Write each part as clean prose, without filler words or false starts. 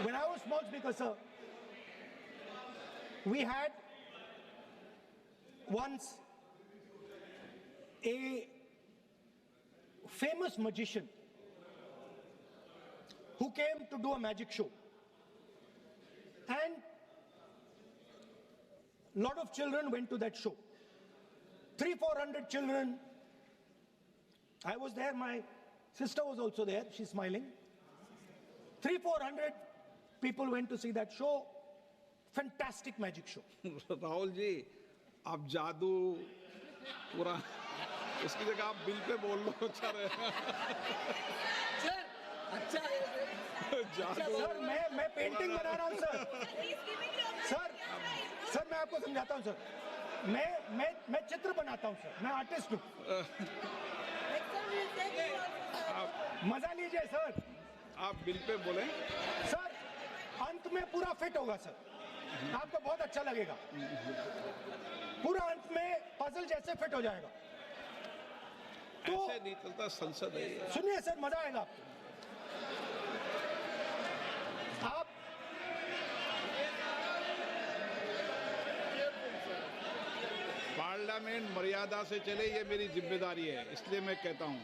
When I was small speaker, sir, we had once a famous magician who came to do a magic show. And a lot of children went to that show. 300-400 children. I was there, my sister was also there, she's smiling. 300-400 people went to see that show. Fantastic magic show. Rahul ji, आप जादू पूरा उसकी जगह आप bill pay बोल लो, अच्छा रहेगा। Sir, अच्छा है जादू। सर मैं पेंटिंग बना रहा हूँ सर। सर मैं आपको समझाता हूँ सर। मैं चित्र बनाता हूँ सर, मैं आर्टिस्ट हूँ। मजा लीजिए सर। आप बिल पे बोलें। सर अंत में पूरा फिट होगा सर, आपको बहुत अच्छा लगेगा। पूरा अंत में पजल जैसे फिट हो जाएगा। तो ऐसे नहीं चलता, संसद है ये। सुनिए सर, मजा आएगा आपको। आप पार्लियामेंट मर्यादा से चले, ये मेरी जिम्मेदारी है, इसलिए मैं कहता हूँ।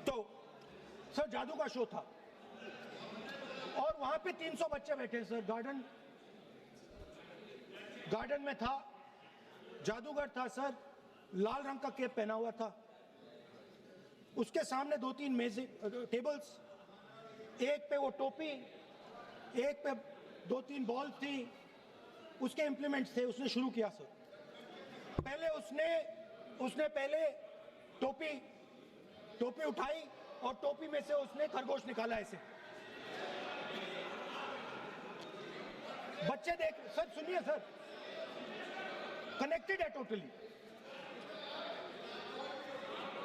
तो सर जादू का शो था और वहां पे 300 बच्चे बैठे सर। गार्डन में था, जादूगर था सर, लाल रंग का कैप पहना हुआ था। उसके सामने 2-3 मेज़ें, टेबल्स, एक पे वो टोपी, एक पे 2-3 बॉल थी, उसके इम्प्लीमेंट्स थे। उसने शुरू किया सर। पहले उसने पहले टोपी उठाई और टोपी में से उसने खरगोश निकाला ऐसे। बच्चे देख, सर सुनिए सर, कनेक्टेड है टोटली।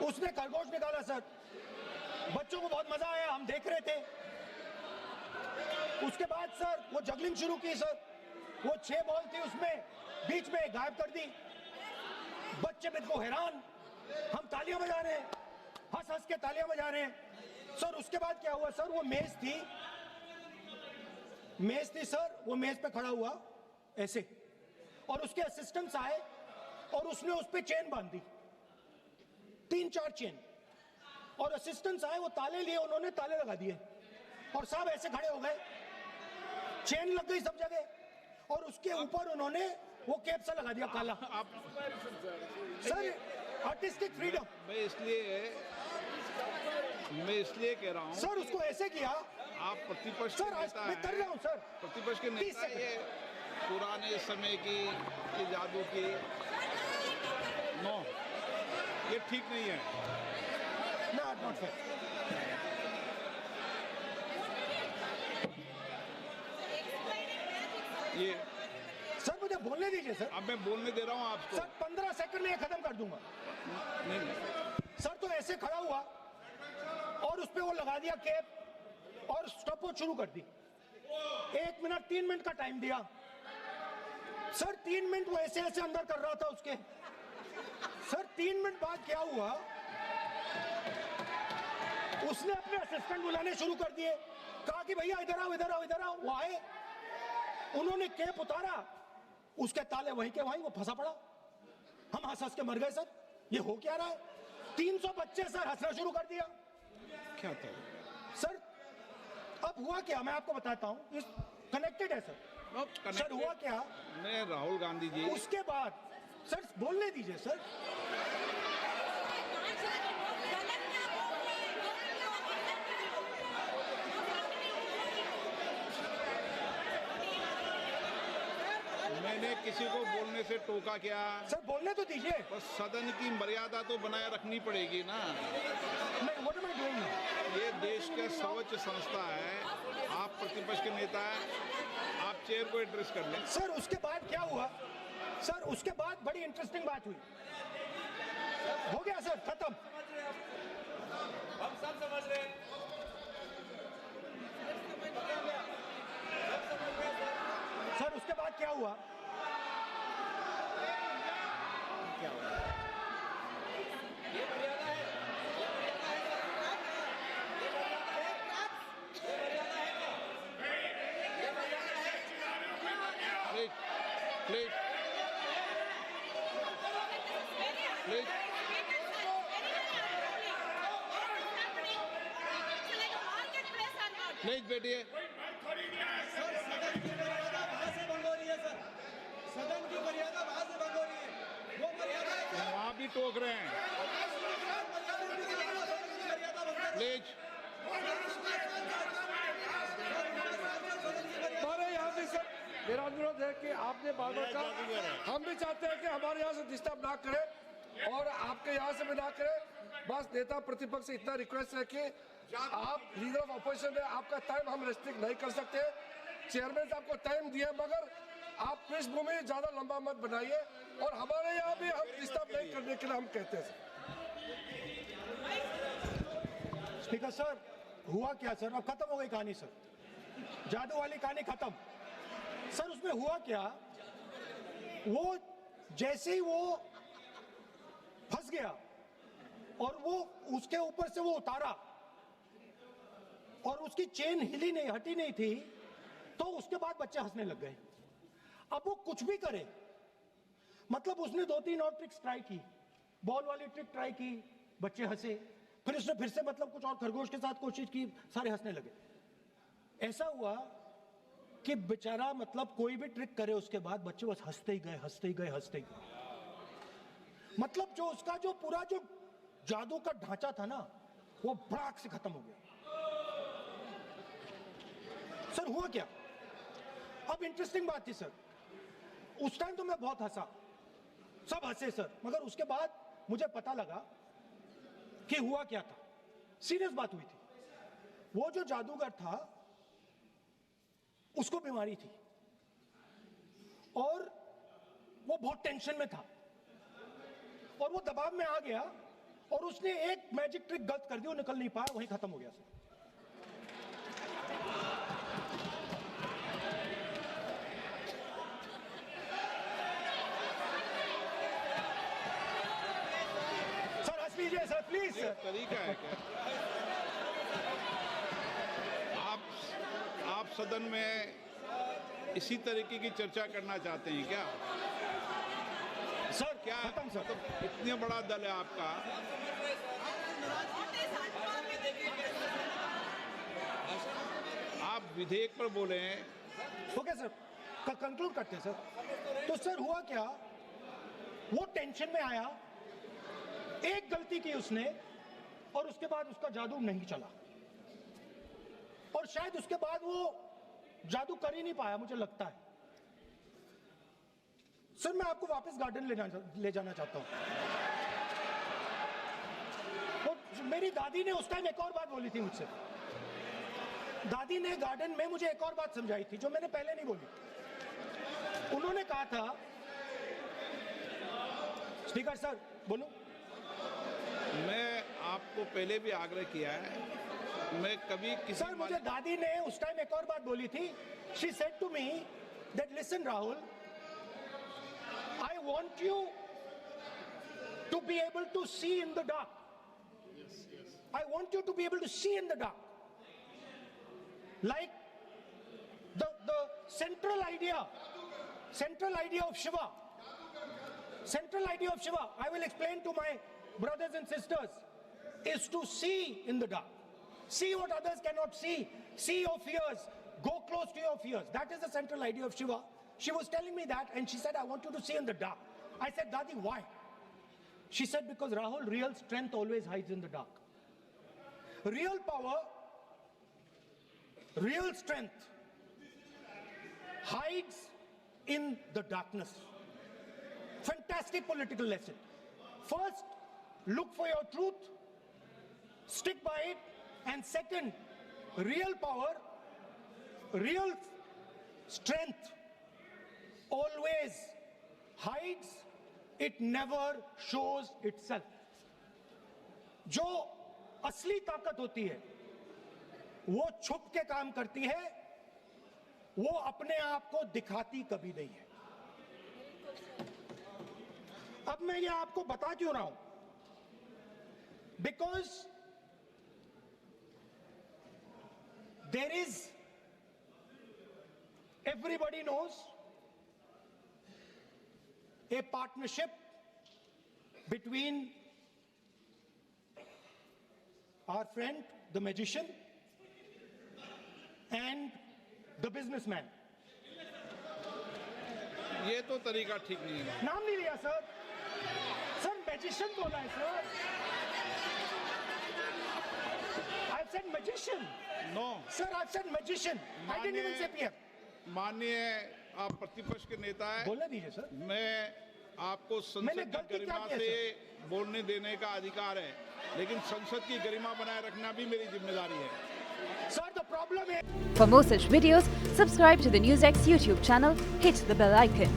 उसने खरगोश निकाला सर, बच्चों को बहुत मजा आया, हम देख रहे थे। उसके बाद सर वो जगलिंग शुरू की सर। वो 6 बॉल थी, उसमें बीच में गायब कर दी। बच्चे बिल्कुल हैरान, हम तालियां बजा रहे हैं, हंस के तालियां बजा रहे हैं सर। उसके बाद क्या हुआ सर, वो मेज थी सर, वो मेज पे खड़ा हुआ ऐसे, और उसके असिस्टेंट्स आए और उसने उस पे चेन बांध दी, 3-4 चेन। और असिस्टेंट्स आए, वो ताले लिए, उन्होंने ताले लगा दिए और सब ऐसे खड़े हो गए। चेन लग गई सब जगह और उसके ऊपर उन्होंने वो कैप सा लगा दिया काला। Sir artistic freedom. मैं इसलिए कह रहा हूँ सर, उसको ऐसे किया। आप प्रतिपक्ष सर के नेता मैं कर रहा हूँ सर। प्रतिपक्ष के नेता, ये पुराने समय की ये जादू की नो, ये ठीक नहीं है। Not fair. ये सर मुझे बोलने दीजिए सर। अब मैं बोलने दे रहा हूँ आपको। सर 15 सेकंड में ये खत्म कर दूंगा। नहीं। सर तो ऐसे खड़ा हुआ और उस पे वो लगा दिया कैप और स्टॉपवॉच शुरू कर दी। 1 मिनट 3 मिनट का टाइम दिया सर। 3 मिनट वो ऐसे ऐसे अंदर कर रहा था उसके। सर 3 मिनट बाद क्या हुआ, उसने अपने असिस्टेंट बुलाने शुरू कर दिए। कहा कि भैया इधर आओ इधर आओ इधर आओ। वो आए, उन्होंने कैप उतारा, उसके ताले वहीं के वहीं, वो फंसा पड़ा। हम हंस के मर गए सर। ये हो क्या रहा है? 300 बच्चे सर हंसना शुरू कर दिया। क्या था सर? अब हुआ क्या, मैं आपको बताता हूँ। इस कनेक्टेड है सर। सर हुआ क्या, मैं राहुल गांधी जी, उसके बाद सर बोलने दीजिए सर। मैंने किसी को बोलने से टोका क्या? सर बोलने तो दीजिए। बस सदन की मर्यादा तो बनाए रखनी पड़ेगी ना। What am I doing now? ये देश का सर्वोच्च संस्था है, आप प्रतिपक्ष के नेता हैं, आप चेयर को एड्रेस कर लें। सर उसके बाद क्या हुआ सर, उसके बाद बड़ी इंटरेस्टिंग बात हुई। हो गया सर, खत्म। हम सब समझ रहे हैं। सर उसके बाद क्या हुआ, प्लीज प्लीज प्लीज बैठिए। सर सदन की मर्यादा वहां से भंग हो रही है सर, सदन की मर्यादा वहां से भंग हो रही है, वो मर्यादा वहाँ भी टोक रहे हैं। प्लीज हमारे यहाँ भी सर मेरा अनुरोध है कि आपने बार बार कहा, हम भी चाहते हैं कि हमारे यहाँ से डिस्टर्ब ना करें और आपके यहाँ से भी ना करें। बस नेता प्रतिपक्ष से इतना रिक्वेस्ट है कि आप लीडर ऑफ अपोजिशन है, आपका टाइम हम रेस्ट्रिक्ट नहीं कर सकते। चेयरमैन साहब को टाइम दिया, मगर आप पृष्ठभूमि ज्यादा लंबा मत बनाइए और हमारे यहाँ भी हम डिस्टर्ब नहीं करने के लिए हम कहते हैं। स्पीकर सर, हुआ क्या सर? अब खत्म हो गई कहानी सर, जादू वाली कहानी खत्म। सर उसमें हुआ क्या, वो जैसे ही वो फंस गया और वो उसके ऊपर से वो उतारा और उसकी चेन हिली नहीं, हटी नहीं थी, तो उसके बाद बच्चे हंसने लग गए। अब वो कुछ भी करे, मतलब उसने 2-3 और ट्रिक्स ट्राई की, बॉल वाली ट्रिक ट्राई की, बच्चे हंसे, फिर उसने फिर से मतलब कुछ और खरगोश के साथ कोशिश की, सारे हंसने लगे। ऐसा हुआ कि बेचारा मतलब कोई भी ट्रिक करे उसके बाद बच्चे बस हंसते ही गए, हंसते ही गए, हंसते ही गए। मतलब जो उसका जो पूरा जो जादू का ढांचा था ना, वो भड़ाक से खत्म हो गया। सर हुआ क्या, अब इंटरेस्टिंग बात थी सर, उस टाइम तो मैं बहुत हंसा, सब हंसे सर, मगर उसके बाद मुझे पता लगा कि हुआ क्या था। सीरियस बात हुई थी। वो जो जादूगर था उसको बीमारी थी और वो बहुत टेंशन में था और वो दबाव में आ गया और उसने एक मैजिक ट्रिक गलत कर दी, वो निकल नहीं पाया, वहीं खत्म हो गया सर। सर हंस लीजिए सर, प्लीज ये सर। तरीका है क्या? आप सदन में इसी तरीके की चर्चा करना चाहते हैं क्या? सर क्या खत्म सर। मतलब इतना बड़ा दल है आपका, आप विधेयक पर बोले हैं। ओके सर, कंक्लूड करते हैं सर। तो सर हुआ क्या, वो टेंशन में आया, एक गलती की उसने और उसके बाद उसका जादू नहीं चला और शायद उसके बाद वो जादू कर ही नहीं पाया, मुझे लगता है। सर मैं आपको वापस गार्डन ले जाना चाहता हूं। तो मेरी दादी ने उस टाइम एक और बात बोली थी मुझसे, दादी ने गार्डन में मुझे एक और बात समझाई थी जो मैंने पहले नहीं बोली। उन्होंने कहा था, स्पीकर सर बोलूं? मैं आपको पहले भी आग्रह किया है, मैं कभी किसी सर मुझे दादी ने उस टाइम एक और बात बोली थी। She said to me that listen Rahul, I want you to be able to see in the dark, I want you to be able to see in the dark, like the central idea of Shiva, central idea of Shiva, I will explain to my brothers and sisters, is to see in the dark, see what others cannot see, see your fears, go close to your fears. That is the central idea of Shiva. She was telling me that and she said, I want you to see in the dark. I said, Dadi, why? She said, because Rahul, real strength always hides in the dark. Real power, real strength hides in the darkness. Fantastic political lesson. First, look for your truth, stick by it, and second, real power, real strength always hides, it never shows itself. जो असली ताकत होती है वो छुप के काम करती है, वो अपने आप को दिखाती कभी नहीं है। अब मैं ये आपको बता क्यों रहा हूं? Because there is, everybody knows a partnership between our friend, the magician, and the businessman. ये तो तरीका ठीक नहीं है। नाम नहीं लिया सर, सर मैजिशियन बोला है sir. I've said magician. No Sir, I've said magician. I didn't even say PM. माननीय आप प्रतिपक्ष के नेता हैं, बोलने दीजिए सर। मैं आपको मैंने संसद की गलती क्या गरिमा की है, से बोलने देने का अधिकार है, लेकिन संसद की गरिमा बनाए रखना भी मेरी जिम्मेदारी है। Sir, the problem is For more such videos, subscribe to the NewsX YouTube channel, hit the bell icon.